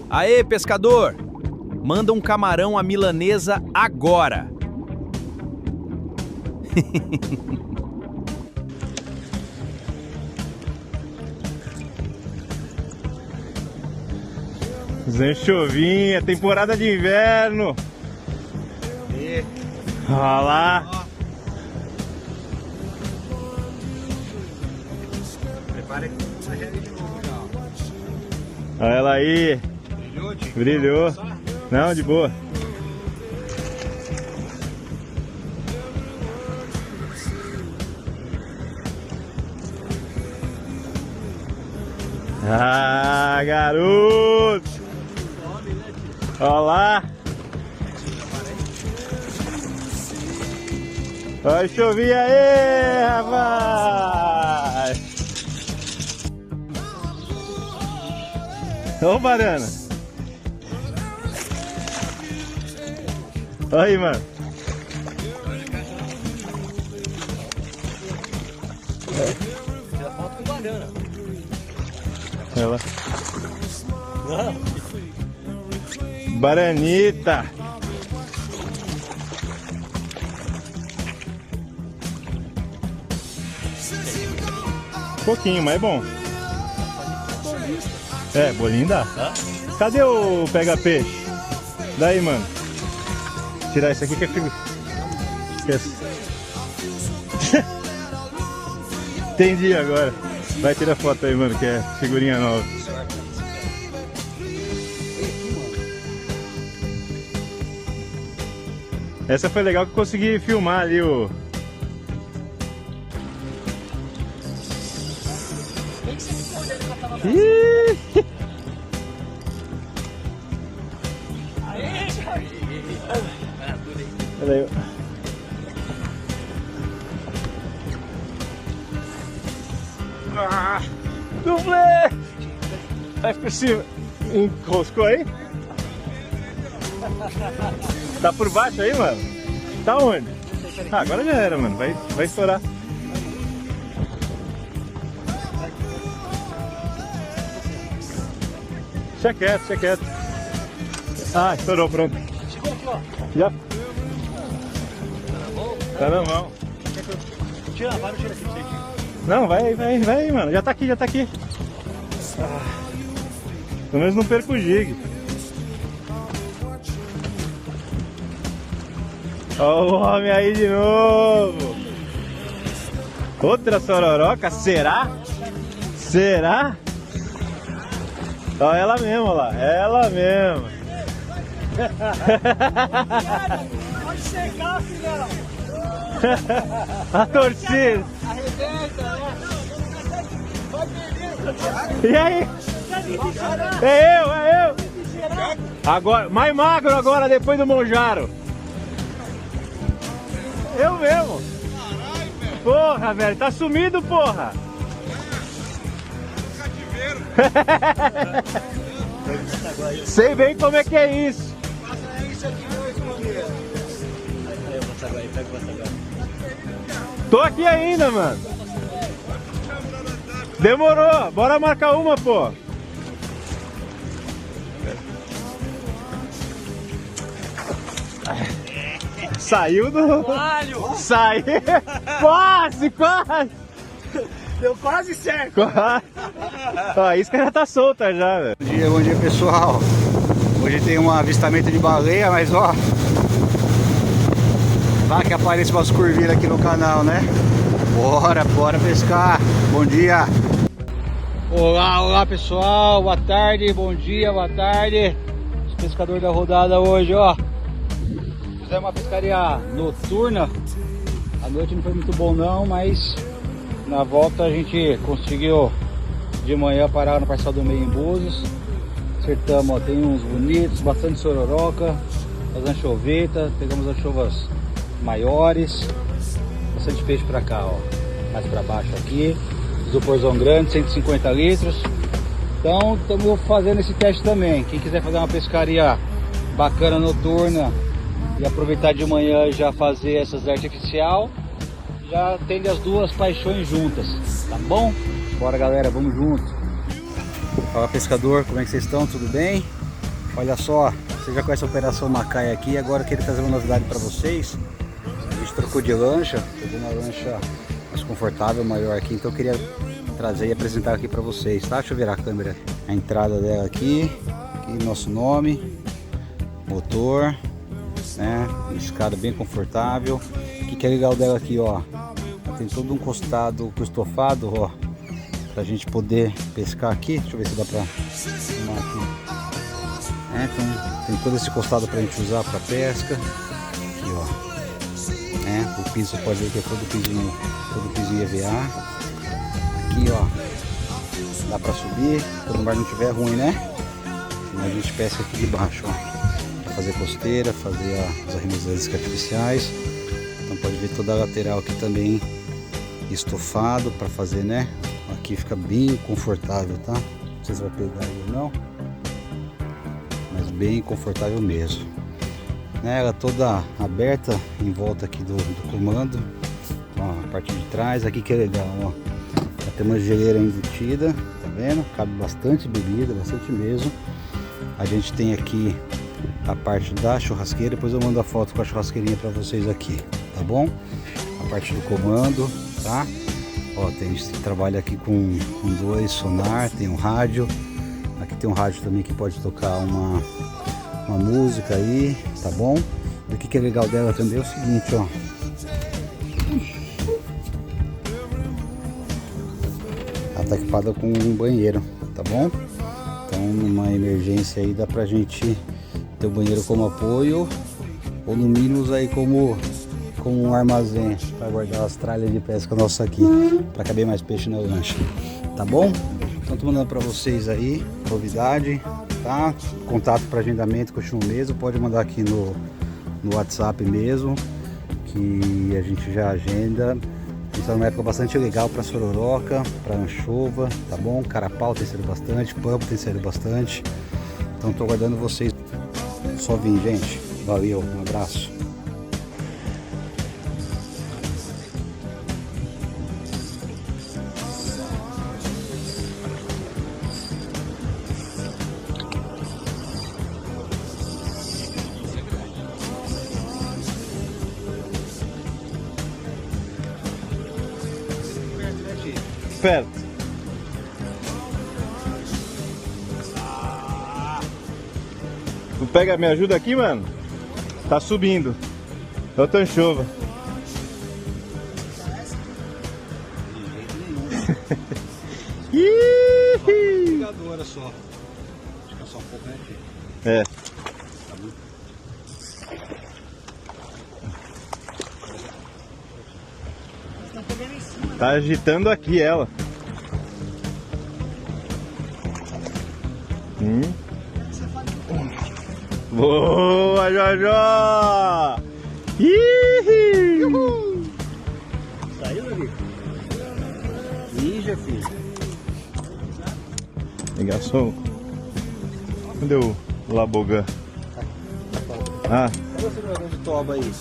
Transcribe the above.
Aê, pescador! Manda um camarão à milanesa agora! Anchovinha, temporada de inverno. Olha lá. Prepara aqui uma rede de novo já. Olha ela aí. Brilhou, Tico? Brilhou. Não, de boa. Ah, garoto! Olha lá! Olha a chuvinha aí, rapaz! Ô, banana! Olha aí, mano! Já falta com banana. Olha lá! Baranita! Pouquinho, mas é bom. É, bolinho dá. Cadê o pega-peixe? Daí, mano. Tirar isso aqui que é figura. Esquece. Entendi agora. Vai tirar foto aí, mano, que é figurinha nova. Essa foi legal que eu consegui filmar ali o... Ih! Olha aí. Ah, dublê! Vai por cima. Enroscou aí? Tá por baixo aí, mano? Tá onde? Ah, agora já era, mano. Vai estourar. Deixa quieto, deixa quieto. Ah, estourou, pronto. Chegou aqui, ó. Já. Tá na mão. Tira, vai no tiro aqui, Tico. Não, vai, mano. Já tá aqui, já tá aqui. Ah, pelo menos não perco o jig. Ó o homem aí de novo. Outra sororoca? Será? Será? Ó ela mesmo, ó lá. Ela mesmo. Pode chegar, filhão. A torcida. Arrebenta, né? E aí? É eu. Agora, mais magro agora, depois do Monjaro. Eu mesmo. Porra, velho, tá sumido, porra. Sei bem como é que é isso. Passa isso aqui, meu escondido. Aí, o passaguai, pega o passaguai. Tô aqui ainda, mano. Demorou, bora marcar uma, pô. Saiu do... Saiu. Quase. Deu quase certo. Quase. Ó, a isca já tá solta já, velho. Bom dia pessoal. Hoje tem um avistamento de baleia, mas ó, vai que aparece umas curvilhas aqui no canal, né? Bora pescar. Bom dia. Olá pessoal, boa tarde, bom dia, boa tarde. Os pescadores da rodada hoje, ó. Fizemos uma pescaria noturna. A noite não foi muito bom não, mas na volta a gente conseguiu de manhã parar no Parcial do Meio em Búzios. Acertamos, ó, tem uns bonitos, bastante sororoca, as anchovetas, pegamos anchovas maiores, bastante peixe pra cá, ó, mais pra baixo aqui, isoporzão grande, 150 litros. Então estamos fazendo esse teste também. Quem quiser fazer uma pescaria bacana noturna e aproveitar de manhã e já fazer essas artificial, já tem as duas paixões juntas, tá bom? Bora galera, vamos junto. Fala pescador, como é que vocês estão? Tudo bem? Olha só, você já conhece a Operação Macaia aqui, agora eu queria trazer uma novidade para vocês. A gente trocou de lancha, pegou uma lancha mais confortável, maior aqui, então eu queria trazer e apresentar aqui para vocês, tá? Deixa eu virar a câmera. A entrada dela aqui nosso nome, motor, né? Escada bem confortável. O que é legal dela aqui, ó, tem todo um costado com estofado, ó, pra gente poder pescar aqui. Deixa eu ver se dá pra filmar aqui. Então, tem todo esse costado pra gente usar pra pesca. Aqui, ó, o piso, você pode ver que é todo piso EVA. Aqui, ó, dá pra subir quando o mar não estiver ruim, né? A gente pesca aqui de baixo, ó, para fazer costeira, fazer as arremesas artificiais. Então pode ver toda a lateral aqui também estofado para fazer, né? Aqui fica bem confortável, tá? Não sei se vai pegar aí ou não, mas bem confortável mesmo. Né? Ela toda aberta em volta aqui do comando, ó, a parte de trás aqui que é legal, ó. Tem uma geleira embutida, tá vendo? Cabe bastante bebida, bastante mesmo. A gente tem aqui a parte da churrasqueira, depois eu mando a foto com a churrasqueirinha para vocês aqui, tá bom? A parte do comando, tá? Ó, a gente trabalha aqui com 2 sonar, tem um rádio. Aqui tem um rádio também que pode tocar uma música aí, tá bom? E o que é legal dela também é o seguinte, ó. Ela tá equipada com um banheiro, tá bom? Então, numa emergência aí dá pra gente ter o banheiro como apoio, ou no mínimo usar aí como um armazém para guardar as tralhas de pesca nossa aqui, para caber mais peixe na lancha, tá bom? Então tô mandando para vocês aí, novidade, tá? Contato para agendamento continua mesmo, pode mandar aqui no WhatsApp mesmo, que a gente já agenda. Então é uma época bastante legal para sororoca, para anchova, tá bom? Carapau tem saído bastante, pampo tem saído bastante. Então tô aguardando vocês. Só vim, gente. Valeu, um abraço. Perto. Tu pega, me ajuda aqui, mano? Tá subindo. É outra anchova. Agora só. Fica só um pouco, né? É. Tá agitando aqui ela. Boa, Jojó! Saiu, Davi? Ninja, filho. Ligação. Cadê o Labogan? Cadê o segurador de toba aí?